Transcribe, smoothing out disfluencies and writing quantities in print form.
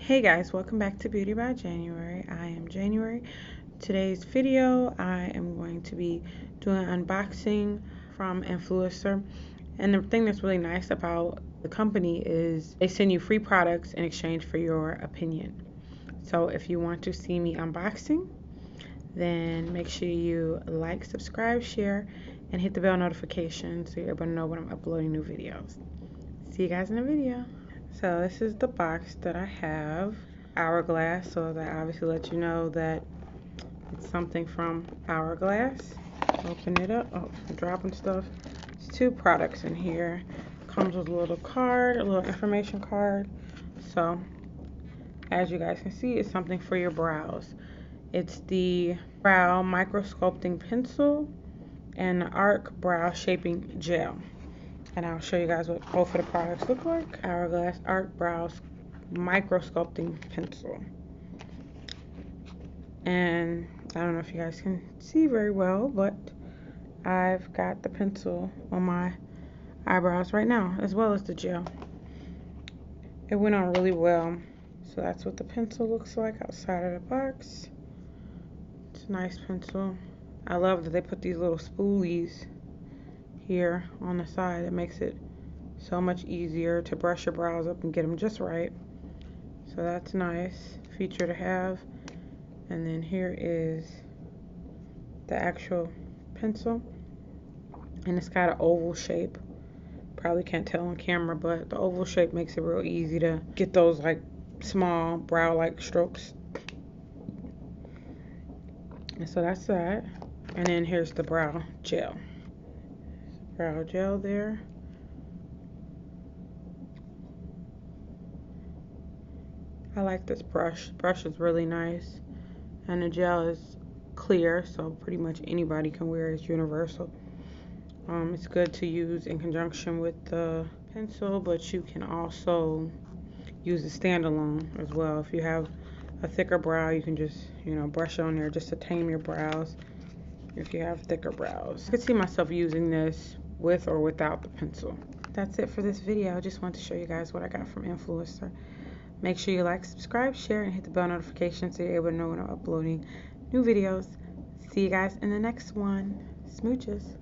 Hey guys, welcome back to Beauty by January. I am January. Today's video I am going to be doing an unboxing from Influencer. And the thing that's really nice about the company is they send you free products in exchange for your opinion. So if you want to see me unboxing, then make sure you like, subscribe, share, and hit the bell notification so you're able to know when I'm uploading new videos. See you guys in the video. So this is the box that I have. Hourglass, so that obviously lets you know that it's something from Hourglass. Open it up. Oh, I'm dropping stuff. There's two products in here. Comes with a little card, a little information card. So as you guys can see, it's something for your brows. It's the Brow Micro Sculpting Pencil and the Arc Brow Shaping Gel. And I'll show you guys what both of the products look like. Hourglass Art Brows Micro Sculpting Pencil. And I don't know if you guys can see very well, but I've got the pencil on my eyebrows right now, as well as the gel. It went on really well. So that's what the pencil looks like outside of the box. It's a nice pencil. I love that they put these little spoolies here on the side. It makes it so much easier to brush your brows up and get them just right. So that's nice feature to have. And then here is the actual pencil, and it's got an oval shape. Probably can't tell on camera, but the oval shape makes it real easy to get those like small brow like strokes. And so that's that. And then here's the brow gel. Brow gel there. I like this brush. Brush is really nice. And the gel is clear, so pretty much anybody can wear it. It's universal. It's good to use in conjunction with the pencil, but you can also use it standalone as well. If you have a thicker brow, you can just, brush on there just to tame your brows if you have thicker brows. I could see myself using this with or without the pencil. That's it for this video. I just wanted to show you guys what I got from Influencer. Make sure you like, subscribe, share, and hit the bell notification so you're able to know when I'm uploading new videos. See you guys in the next one. Smooches.